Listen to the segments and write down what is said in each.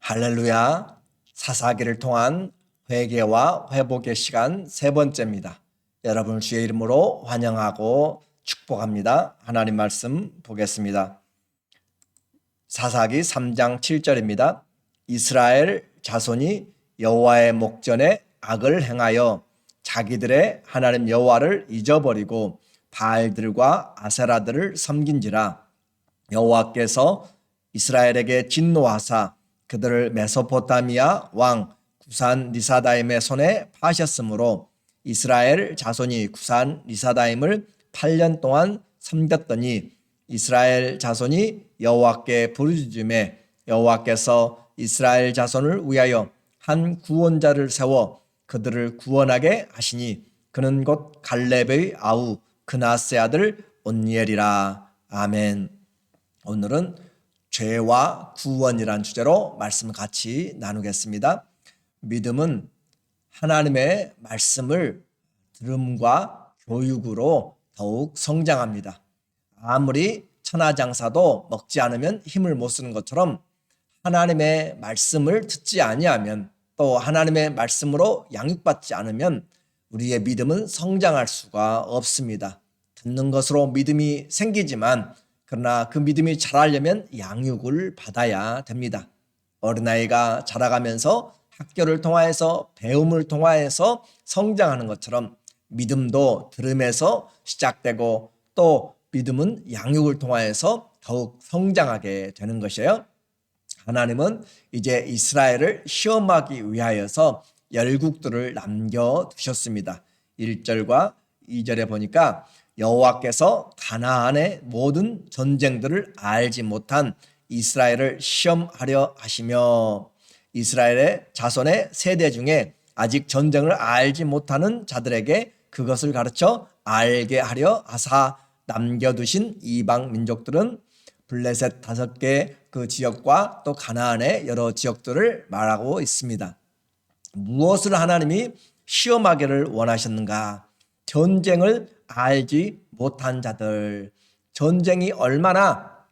할렐루야. 사사기를 통한 회개와 회복의 시간 세 번째입니다. 여러분 주의 이름으로 환영하고 축복합니다. 하나님 말씀 보겠습니다. 사사기 3장 7절입니다. 이스라엘 자손이 여호와의 목전에 악을 행하여 자기들의 하나님 여호와를 잊어버리고 바알들과 아세라들을 섬긴지라. 여호와께서 이스라엘에게 진노하사 그들을 메소포타미아 왕 구산 리사다임의 손에 파셨으므로 이스라엘 자손이 구산 리사다임을 8년 동안 섬겼더니 이스라엘 자손이 여호와께 부르짖음에 여호와께서 이스라엘 자손을 위하여 한 구원자를 세워 그들을 구원하게 하시니 그는 곧 갈렙의 아우 그나스의 아들 온니엘이라. 아멘. 오늘은 죄와 구원이란 주제로 말씀 같이 나누겠습니다. 믿음은 하나님의 말씀을 들음과 교육으로 더욱 성장합니다. 아무리 천하장사도 먹지 않으면 힘을 못 쓰는 것처럼 하나님의 말씀을 듣지 아니하면 또 하나님의 말씀으로 양육받지 않으면 우리의 믿음은 성장할 수가 없습니다. 듣는 것으로 믿음이 생기지만 그러나 그 믿음이 자라려면 양육을 받아야 됩니다. 어린아이가 자라가면서 학교를 통하여서 배움을 통하여서 성장하는 것처럼 믿음도 들음에서 시작되고 또 믿음은 양육을 통하여서 더욱 성장하게 되는 것이에요. 하나님은 이제 이스라엘을 시험하기 위하여서 열국들을 남겨두셨습니다. 1절과 2절에 보니까 여호와께서 가나안의 모든 전쟁들을 알지 못한 이스라엘을 시험하려 하시며 이스라엘의 자손의 세대 중에 아직 전쟁을 알지 못하는 자들에게 그것을 가르쳐 알게 하려 하사 남겨두신 이방 민족들은 블레셋 5개 그 지역과 또 가나안의 여러 지역들을 말하고 있습니다. 무엇을 하나님이 시험하기를 원하셨는가? 전쟁을 알지 못한 자들, 전쟁이 얼마나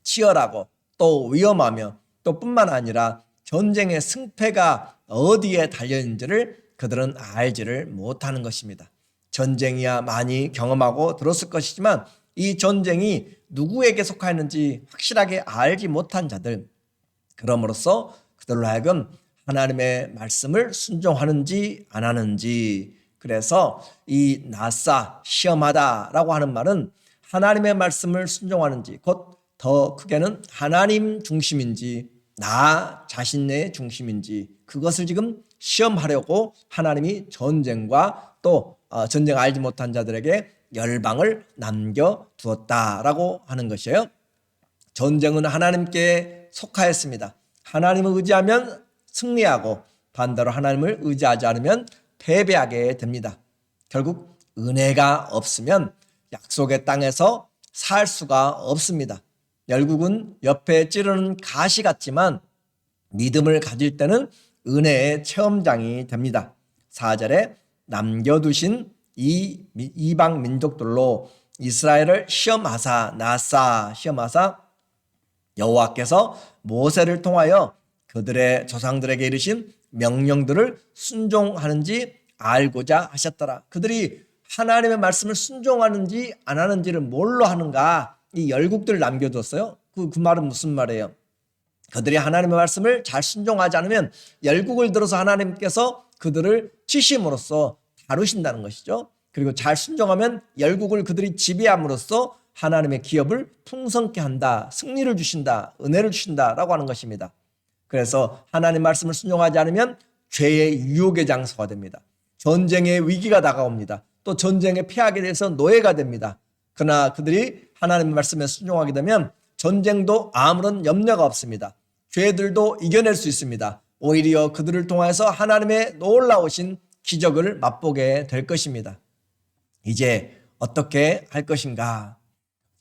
치열하고 또 위험하며 또 뿐만 아니라 전쟁의 승패가 어디에 달려있는지를 그들은 알지를 못하는 것입니다. 전쟁이야 많이 경험하고 들었을 것이지만 이 전쟁이 누구에게 속하였는지 확실하게 알지 못한 자들, 그럼으로써 그들로 하여금 하나님의 말씀을 순종하는지 안 하는지, 그래서 이 나사 시험하다라고 하는 말은 하나님의 말씀을 순종하는지 곧 더 크게는 하나님 중심인지 나 자신의 중심인지 그것을 지금 시험하려고 하나님이 전쟁과 또 전쟁 알지 못한 자들에게 열방을 남겨두었다라고 하는 것이에요. 전쟁은 하나님께 속하였습니다. 하나님을 의지하면 승리하고 반대로 하나님을 의지하지 않으면 패배하게 됩니다. 결국 은혜가 없으면 약속의 땅에서 살 수가 없습니다. 열국은 옆에 찌르는 가시 같지만 믿음을 가질 때는 은혜의 체험장이 됩니다. 4절에 남겨두신 이 이방 민족들로 이스라엘을 시험하사 나사 시험하사 여호와께서 모세를 통하여 그들의 조상들에게 이르신 명령들을 순종하는지 알고자 하셨더라. 그들이 하나님의 말씀을 순종하는지 안 하는지를 뭘로 하는가? 이 열국들을 남겨뒀어요. 그 말은 무슨 말이에요? 그들이 하나님의 말씀을 잘 순종하지 않으면 열국을 들어서 하나님께서 그들을 치심으로써 다루신다는 것이죠. 그리고 잘 순종하면 열국을 그들이 지배함으로써 하나님의 기업을 풍성케 한다, 승리를 주신다, 은혜를 주신다라고 하는 것입니다. 그래서 하나님 말씀을 순종하지 않으면 죄의 유혹의 장소가 됩니다. 전쟁의 위기가 다가옵니다. 또 전쟁에 패하게 돼서 노예가 됩니다. 그러나 그들이 하나님의 말씀에 순종하게 되면 전쟁도 아무런 염려가 없습니다. 죄들도 이겨낼 수 있습니다. 오히려 그들을 통해서 하나님의 놀라우신 기적을 맛보게 될 것입니다. 이제 어떻게 할 것인가?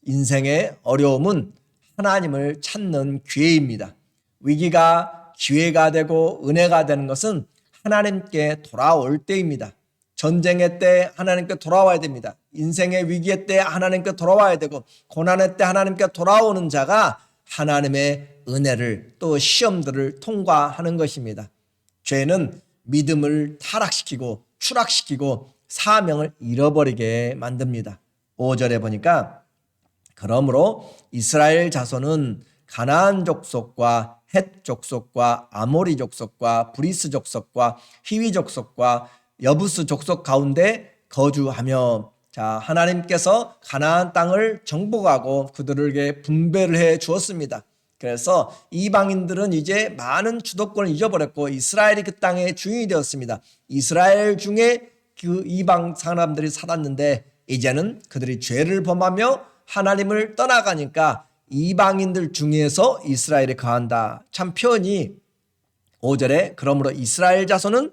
인생의 어려움은 하나님을 찾는 기회입니다. 위기가 기회가 되고 은혜가 되는 것은 하나님께 돌아올 때입니다. 전쟁의 때 하나님께 돌아와야 됩니다. 인생의 위기의 때 하나님께 돌아와야 되고 고난의 때 하나님께 돌아오는 자가 하나님의 은혜를 또 시험들을 통과하는 것입니다. 죄는 믿음을 타락시키고 추락시키고 사명을 잃어버리게 만듭니다. 5절에 보니까 그러므로 이스라엘 자손은 가나안 족속과 헷 족속과 아모리 족속과 브리스 족속과 히위 족속과 여부스 족속 가운데 거주하며, 자, 하나님께서 가나안 땅을 정복하고 그들에게 분배를 해 주었습니다. 그래서 이방인들은 이제 많은 주도권을 잊어버렸고 이스라엘이 그 땅의 주인이 되었습니다. 이스라엘 중에 그 이방 사람들이 살았는데 이제는 그들이 죄를 범하며 하나님을 떠나가니까 이방인들 중에서 이스라엘이 거한다. 참 표현이 5절에 그러므로 이스라엘 자손은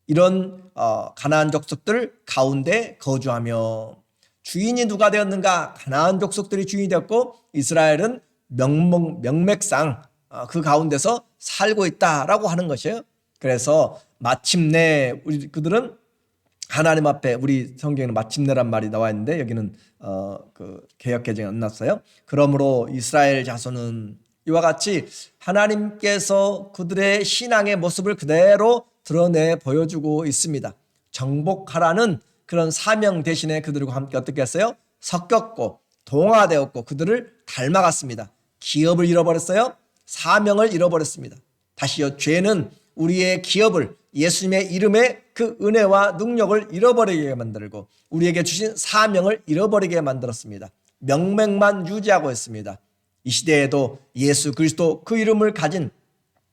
이런 가나안 족속들 가운데 거주하며, 주인이 누가 되었는가? 가나안 족속들이 주인이 되었고 이스라엘은 명맥상 그 가운데서 살고 있다라고 하는 것이에요. 그래서 마침내 그들은 하나님 앞에, 우리 성경에는 마침내란 말이 나와 있는데 여기는 그 개역 개정이 안 났어요. 그러므로 이스라엘 자손은 이와 같이 하나님께서 그들의 신앙의 모습을 그대로 드러내 보여주고 있습니다. 정복하라는 그런 사명 대신에 그들과 함께 어떻게 했어요? 섞였고 동화되었고 그들을 닮아갔습니다. 기업을 잃어버렸어요. 사명을 잃어버렸습니다. 다시요, 죄는 우리의 기업을, 예수님의 이름의 그 은혜와 능력을 잃어버리게 만들고 우리에게 주신 사명을 잃어버리게 만들었습니다. 명맥만 유지하고 있습니다. 이 시대에도 예수 그리스도 그 이름을 가진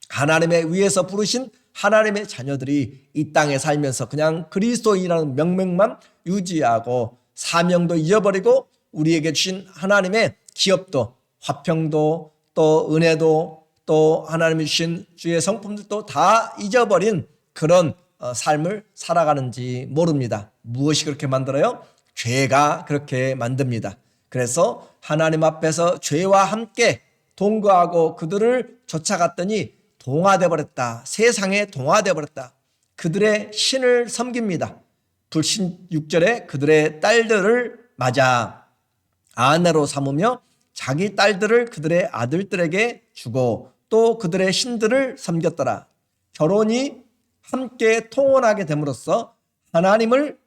하나님의 위에서 부르신 하나님의 자녀들이 이 땅에 살면서 그냥 그리스도인이라는 명맥만 유지하고 사명도 잊어버리고 우리에게 주신 하나님의 기업도, 화평도, 또 은혜도, 또 하나님이 주신 주의 성품들도 다 잊어버린 그런 삶을 살아가는지 모릅니다. 무엇이 그렇게 만들어요? 죄가 그렇게 만듭니다. 그래서 하나님 앞에서 죄와 함께 동거하고 그들을 쫓아갔더니 동화되어 버렸다. 세상에 동화되어 버렸다. 그들의 신을 섬깁니다. 불신 6절에 그들의 딸들을 맞아 아내로 삼으며 자기 딸들을 그들의 아들들에게 주고 또 그들의 신들을 섬겼더라. 결혼이 함께 통혼하게 됨으로써 하나님을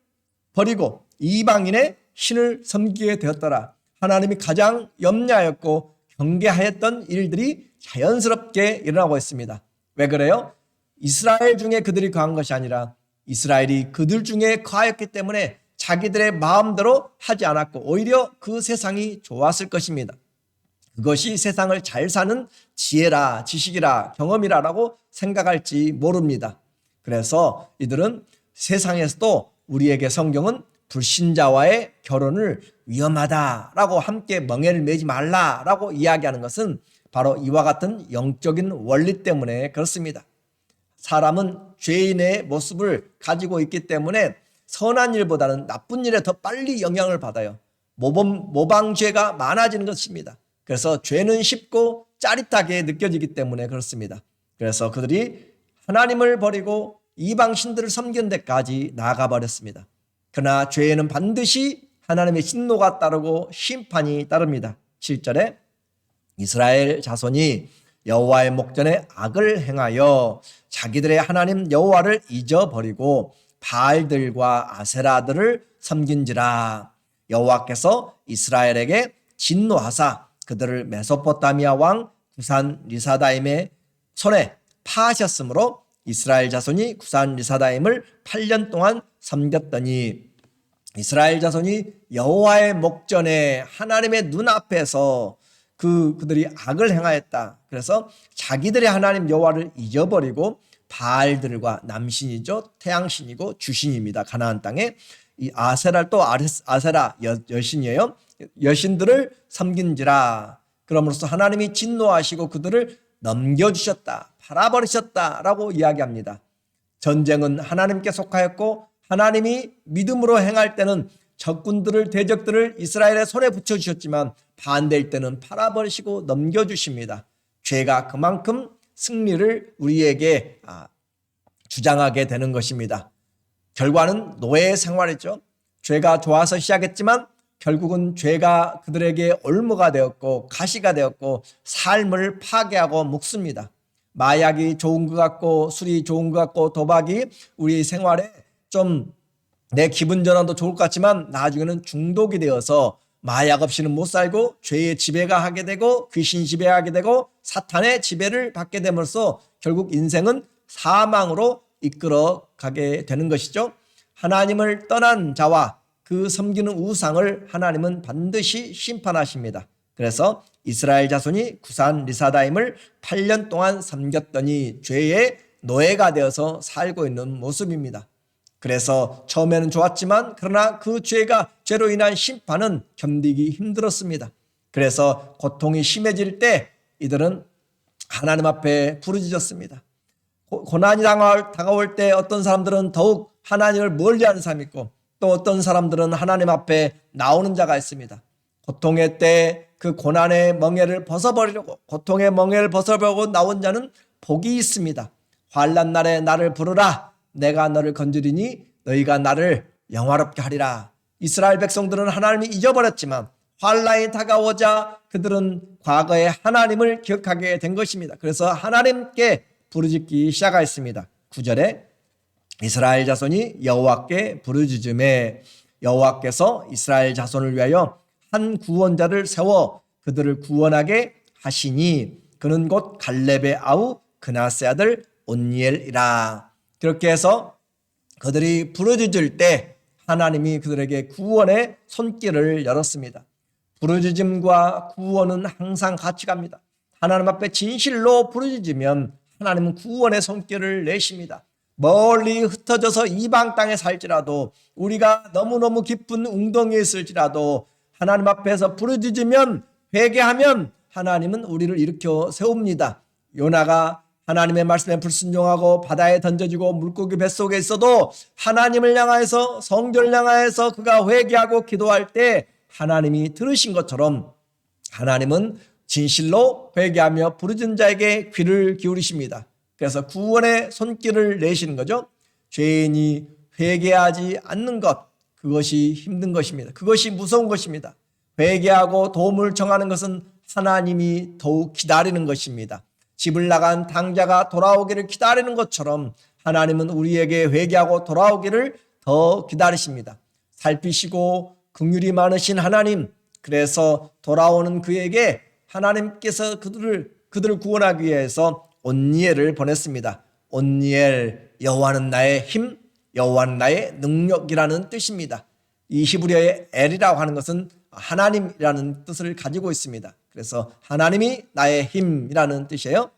버리고 이방인의 신을 섬기게 되었더라. 하나님이 가장 염려하였고 경계하였던 일들이 자연스럽게 일어나고 있습니다. 왜 그래요? 이스라엘 중에 그들이 거한 것이 아니라 이스라엘이 그들 중에 거하였기 때문에 자기들의 마음대로 하지 않았고 오히려 그 세상이 좋았을 것입니다. 그것이 세상을 잘 사는 지혜라, 지식이라, 경험이라고 생각할지 모릅니다. 그래서 이들은 세상에서도 우리에게 성경은 불신자와의 결혼을 위험하다라고, 함께 멍에를 매지 말라라고 이야기하는 것은 바로 이와 같은 영적인 원리 때문에 그렇습니다. 사람은 죄인의 모습을 가지고 있기 때문에 선한 일보다는 나쁜 일에 더 빨리 영향을 받아요. 모방죄가 많아지는 것입니다. 그래서 죄는 쉽고 짜릿하게 느껴지기 때문에 그렇습니다. 그래서 그들이 하나님을 버리고 이방 신들을 섬기는 데까지 나아가버렸습니다. 그러나 죄에는 반드시 하나님의 진노가 따르고 심판이 따릅니다. 7절에 이스라엘 자손이 여호와의 목전에 악을 행하여 자기들의 하나님 여호와를 잊어버리고 바알들과 아세라들을 섬긴지라. 여호와께서 이스라엘에게 진노하사 그들을 메소포타미아 왕 구산 리사다임의 손에 파하셨으므로 이스라엘 자손이 구산 리사다임을 8년 동안 섬겼더니, 이스라엘 자손이 여호와의 목전에 하나님의 눈앞에서 그들이 악을 행하였다. 그래서 자기들의 하나님 여호와를 잊어버리고 바알들과, 남신이죠, 태양신이고 주신입니다. 가나안 땅에 이 아세라, 또 아세라 여신이에요. 여신들을 섬긴지라. 그러므로써 하나님이 진노하시고 그들을 넘겨주셨다, 팔아버리셨다라고 이야기합니다. 전쟁은 하나님께 속하였고 하나님이 믿음으로 행할 때는 적군들을, 대적들을 이스라엘의 손에 붙여주셨지만 반대일 때는 팔아버리시고 넘겨주십니다. 죄가 그만큼 승리를 우리에게 주장하게 되는 것입니다. 결과는 노예 생활이죠. 죄가 좋아서 시작했지만 결국은 죄가 그들에게 올무가 되었고 가시가 되었고 삶을 파괴하고 묶습니다. 마약이 좋은 것 같고 술이 좋은 것 같고 도박이 우리 생활에 좀 내 기분 전환도 좋을 것 같지만 나중에는 중독이 되어서 마약 없이는 못 살고 죄의 지배가 하게 되고 귀신 지배하게 되고 사탄의 지배를 받게 됨으로써 결국 인생은 사망으로 이끌어 가게 되는 것이죠. 하나님을 떠난 자와 그 섬기는 우상을 하나님은 반드시 심판하십니다. 그래서 이스라엘 자손이 구산 리사다임을 8년 동안 섬겼더니 죄의 노예가 되어서 살고 있는 모습입니다. 그래서 처음에는 좋았지만 그러나 그 죄로 인한 심판은 견디기 힘들었습니다. 그래서 고통이 심해질 때 이들은 하나님 앞에 부르짖었습니다. 고난이 다가올 때 어떤 사람들은 더욱 하나님을 멀리하는 사람이 있고 또 어떤 사람들은 하나님 앞에 나오는 자가 있습니다. 고통의 때 그 고난의 멍에를 벗어버리려고 고통의 멍에를 벗어버리고 나온 자는 복이 있습니다. 환난 날에 나를 부르라. 내가 너를 건지리니 너희가 나를 영화롭게 하리라. 이스라엘 백성들은 하나님이 잊어버렸지만 환난이 다가오자 그들은 과거의 하나님을 기억하게 된 것입니다. 그래서 하나님께 부르짖기 시작하였습니다. 9절에 이스라엘 자손이 여호와께 부르짖음에 여호와께서 이스라엘 자손을 위하여 한 구원자를 세워 그들을 구원하게 하시니 그는 곧 갈렙의 아우 그나스의 아들 온니엘이라. 그렇게 해서 그들이 부르짖을 때 하나님이 그들에게 구원의 손길을 열었습니다. 부르짖음과 구원은 항상 같이 갑니다. 하나님 앞에 진실로 부르짖으면 하나님은 구원의 손길을 내십니다. 멀리 흩어져서 이방 땅에 살지라도 우리가 너무너무 깊은 웅덩이에 있을지라도 하나님 앞에서 부르짖으면 회개하면 하나님은 우리를 일으켜 세웁니다. 요나가 하나님의 말씀에 불순종하고 바다에 던져지고 물고기 뱃속에 있어도 하나님을 향하여서 성전을 향하여서 그가 회개하고 기도할 때 하나님이 들으신 것처럼 하나님은 진실로 회개하며 부르짖는 자에게 귀를 기울이십니다. 그래서 구원의 손길을 내시는 거죠. 죄인이 회개하지 않는 것, 그것이 힘든 것입니다. 그것이 무서운 것입니다. 회개하고 도움을 청하는 것은 하나님이 더욱 기다리는 것입니다. 집을 나간 당자가 돌아오기를 기다리는 것처럼 하나님은 우리에게 회개하고 돌아오기를 더 기다리십니다. 살피시고 긍휼이 많으신 하나님, 그래서 돌아오는 그에게 하나님께서 그들을 구원하기 위해서 온니엘을 보냈습니다. 온니엘, 여호와는 나의 힘, 여호와는 나의 능력이라는 뜻입니다. 이 히브리어의 엘이라고 하는 것은 하나님이라는 뜻을 가지고 있습니다. 그래서 하나님이 나의 힘이라는 뜻이에요.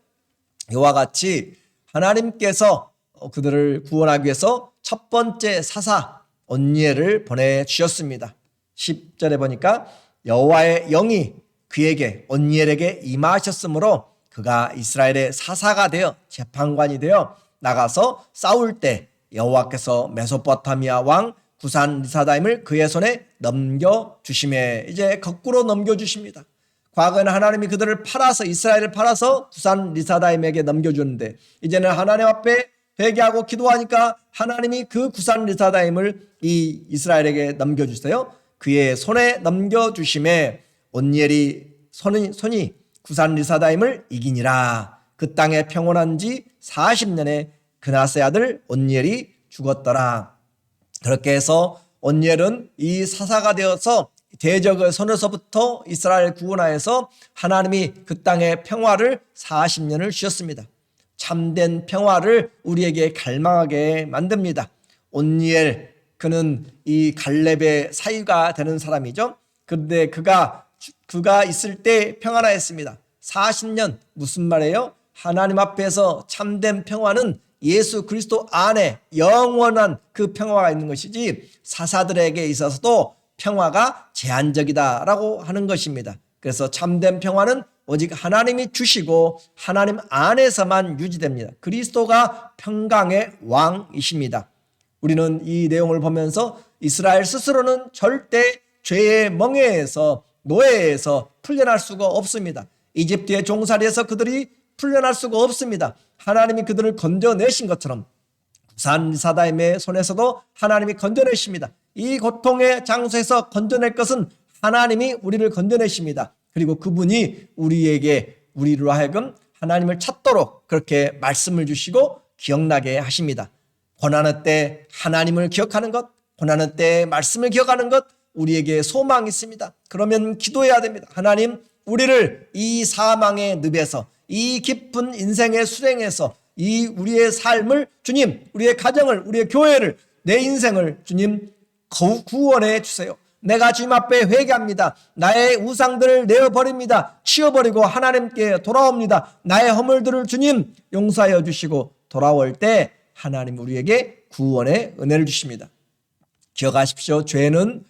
이와 같이 하나님께서 그들을 구원하기 위해서 첫 번째 사사 온니엘을 보내주셨습니다. 10절에 보니까 여호와의 영이 그에게 온니엘에게 임하셨으므로 그가 이스라엘의 사사가 되어 재판관이 되어 나가서 싸울 때 여호와께서 메소포타미아 왕 구산 리사다임을 그의 손에 넘겨주심에 이제 거꾸로 넘겨주십니다. 과거에는 하나님이 그들을 팔아서 이스라엘을 팔아서 구산 리사다임에게 넘겨주는데 이제는 하나님 앞에 회개하고 기도하니까 하나님이 그 구산 리사다임을 이 이스라엘에게 넘겨주세요. 그의 손에 넘겨주심에 온니엘이 손이 구산 리사다임을 이기니라. 그 땅에 평온한 지 40년에 그나스의 아들 온니엘이 죽었더라. 그렇게 해서 온니엘은 이 사사가 되어서 대적의 손에서부터 이스라엘 구원하여서 하나님이 그 땅의 평화를 40년을 주셨습니다. 참된 평화를 우리에게 갈망하게 만듭니다. 온니엘, 그는 이 갈렙의 사위가 되는 사람이죠. 그런데 그가 있을 때 평안하였습니다. 40년, 무슨 말이에요? 하나님 앞에서 참된 평화는 예수 그리스도 안에 영원한 그 평화가 있는 것이지 사사들에게 있어서도 평화가 제한적이다라고 하는 것입니다. 그래서 참된 평화는 오직 하나님이 주시고 하나님 안에서만 유지됩니다. 그리스도가 평강의 왕이십니다. 우리는 이 내용을 보면서 이스라엘 스스로는 절대 죄의 멍에에서 노예에서 풀려날 수가 없습니다. 이집트의 종살이에서 그들이 풀려날 수가 없습니다. 하나님이 그들을 건져내신 것처럼 구산 리사다임의 손에서도 하나님이 건져내십니다. 이 고통의 장소에서 건져낼 것은 하나님이 우리를 건져내십니다. 그리고 그분이 우리로 하여금 하나님을 찾도록 그렇게 말씀을 주시고 기억나게 하십니다. 고난의 때 하나님을 기억하는 것, 고난의 때 말씀을 기억하는 것, 우리에게 소망이 있습니다. 그러면 기도해야 됩니다. 하나님, 우리를 이 사망의 늪에서, 이 깊은 인생의 수렁에서, 이 우리의 삶을 주님, 우리의 가정을, 우리의 교회를, 내 인생을 주님 구원해 주세요. 내가 주님 앞에 회개합니다. 나의 우상들을 내어버립니다. 치워버리고 하나님께 돌아옵니다. 나의 허물들을 주님 용서하여 주시고 돌아올 때 하나님 우리에게 구원의 은혜를 주십니다. 기억하십시오. 죄는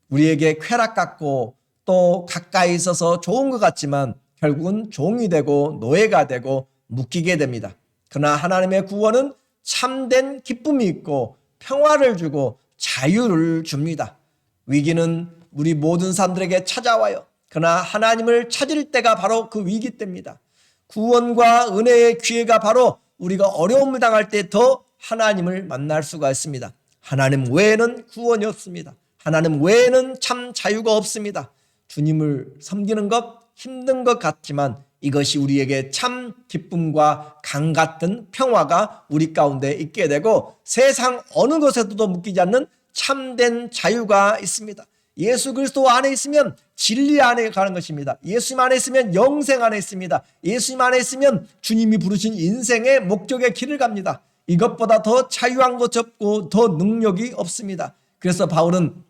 우리에게 쾌락 같고 또 가까이 있어서 좋은 것 같지만 결국은 종이 되고 노예가 되고 묶이게 됩니다. 그러나 하나님의 구원은 참된 기쁨이 있고 평화를 주고 자유를 줍니다. 위기는 우리 모든 사람들에게 찾아와요. 그러나 하나님을 찾을 때가 바로 그 위기 때입니다. 구원과 은혜의 기회가 바로 우리가 어려움을 당할 때 더 하나님을 만날 수가 있습니다. 하나님 외에는 구원이 없습니다. 하나님 외에는 참 자유가 없습니다. 주님을 섬기는 것 힘든 것 같지만 이것이 우리에게 참 기쁨과 강 같은 평화가 우리 가운데 있게 되고 세상 어느 것에도 묶이지 않는 참된 자유가 있습니다. 예수 그리스도 안에 있으면 진리 안에 가는 것입니다. 예수님 안에 있으면 영생 안에 있습니다. 예수님 안에 있으면 주님이 부르신 인생의 목적의 길을 갑니다. 이것보다 더 자유한 것 없고 더 능력이 없습니다. 그래서 바울은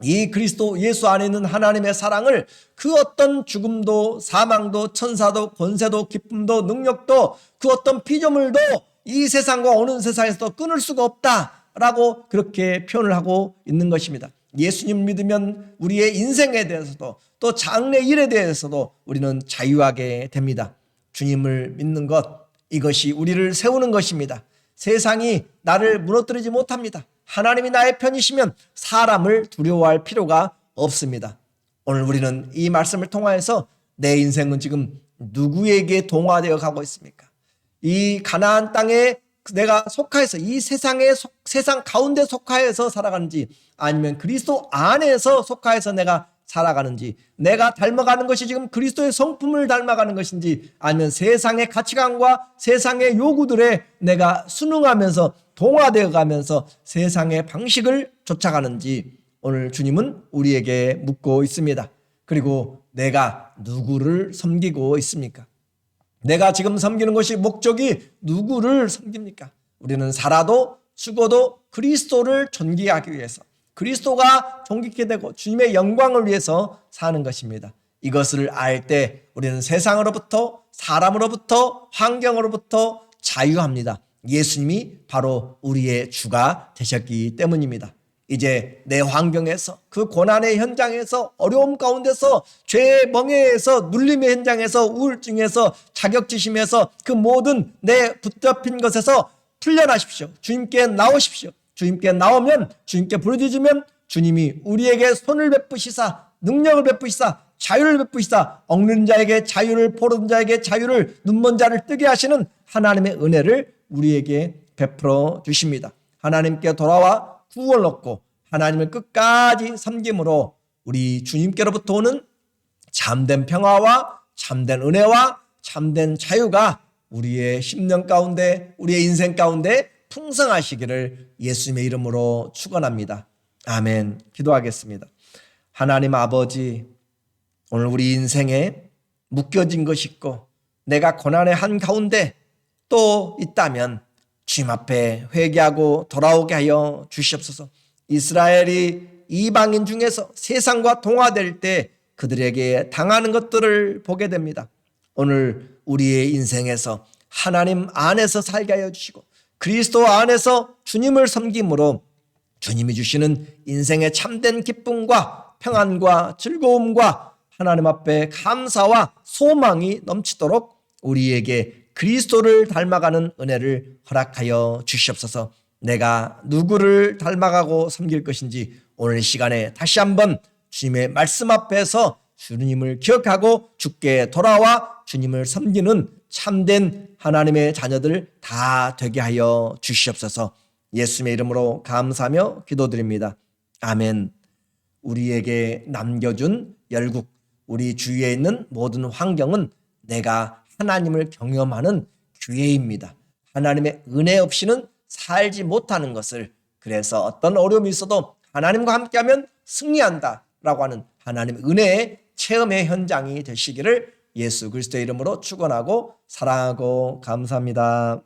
이 그리스도 예수 안에 있는 하나님의 사랑을 그 어떤 죽음도 사망도 천사도 권세도 기쁨도 능력도 그 어떤 피조물도 이 세상과 어느 세상에서도 끊을 수가 없다라고 그렇게 표현을 하고 있는 것입니다. 예수님 믿으면 우리의 인생에 대해서도 또 장래 일에 대해서도 우리는 자유하게 됩니다. 주님을 믿는 것, 이것이 우리를 세우는 것입니다. 세상이 나를 무너뜨리지 못합니다. 하나님이 나의 편이시면 사람을 두려워할 필요가 없습니다. 오늘 우리는 이 말씀을 통하여서 내 인생은 지금 누구에게 동화되어 가고 있습니까? 이 가나안 땅에 내가 속하여서 이 세상 가운데 속하여서 살아가는지 아니면 그리스도 안에서 속하여서 내가 살아가는지, 내가 닮아가는 것이 지금 그리스도의 성품을 닮아가는 것인지 아니면 세상의 가치관과 세상의 요구들에 내가 순응하면서 동화되어 가면서 세상의 방식을 쫓아가는지 오늘 주님은 우리에게 묻고 있습니다. 그리고 내가 누구를 섬기고 있습니까? 내가 지금 섬기는 것이 목적이 누구를 섬깁니까? 우리는 살아도 죽어도 그리스도를 존귀하기 위해서, 그리스도가 존귀케 되고 주님의 영광을 위해서 사는 것입니다. 이것을 알 때 우리는 세상으로부터, 사람으로부터, 환경으로부터 자유합니다. 예수님이 바로 우리의 주가 되셨기 때문입니다. 이제 내 환경에서, 그 고난의 현장에서, 어려움 가운데서, 죄의 멍에에서, 눌림의 현장에서, 우울증에서, 자격지심에서 그 모든 내 붙잡힌 것에서 풀려나십시오. 주님께 나오십시오. 주님께 나오면, 주님께 부르짖으면 주님이 우리에게 손을 베푸시사, 능력을 베푸시사, 자유를 베푸시사, 억누른 자에게 자유를, 포로된 자에게 자유를, 눈먼 자를 뜨게 하시는 하나님의 은혜를 우리에게 베풀어 주십니다. 하나님께 돌아와 구원을 얻고 하나님을 끝까지 섬김으로 우리 주님께로부터 오는 참된 평화와 참된 은혜와 참된 자유가 우리의 심령 가운데, 우리의 인생 가운데 풍성하시기를 예수님의 이름으로 축원합니다. 아멘. 기도하겠습니다. 하나님 아버지, 오늘 우리 인생에 묶여진 것이 있고 내가 고난의 한가운데 또 있다면 주님 앞에 회개하고 돌아오게 하여 주시옵소서. 이스라엘이 이방인 중에서 세상과 동화될 때 그들에게 당하는 것들을 보게 됩니다. 오늘 우리의 인생에서 하나님 안에서 살게 하여 주시고 그리스도 안에서 주님을 섬김으로 주님이 주시는 인생의 참된 기쁨과 평안과 즐거움과 하나님 앞에 감사와 소망이 넘치도록 우리에게 그리스도를 닮아가는 은혜를 허락하여 주시옵소서. 내가 누구를 닮아가고 섬길 것인지 오늘 이 시간에 다시 한번 주님의 말씀 앞에서 주님을 기억하고 주께 돌아와 주님을 섬기는 참된 하나님의 자녀들 다 되게 하여 주시옵소서. 예수님의 이름으로 감사하며 기도드립니다. 아멘. 우리에게 남겨준 열국, 우리 주위에 있는 모든 환경은 내가 하나님을 경험하는 기회입니다. 하나님의 은혜 없이는 살지 못하는 것을, 그래서 어떤 어려움이 있어도 하나님과 함께하면 승리한다라고 하는 하나님의 은혜의 체험의 현장이 되시기를 예수 그리스도의 이름으로 축원하고 사랑하고 감사합니다.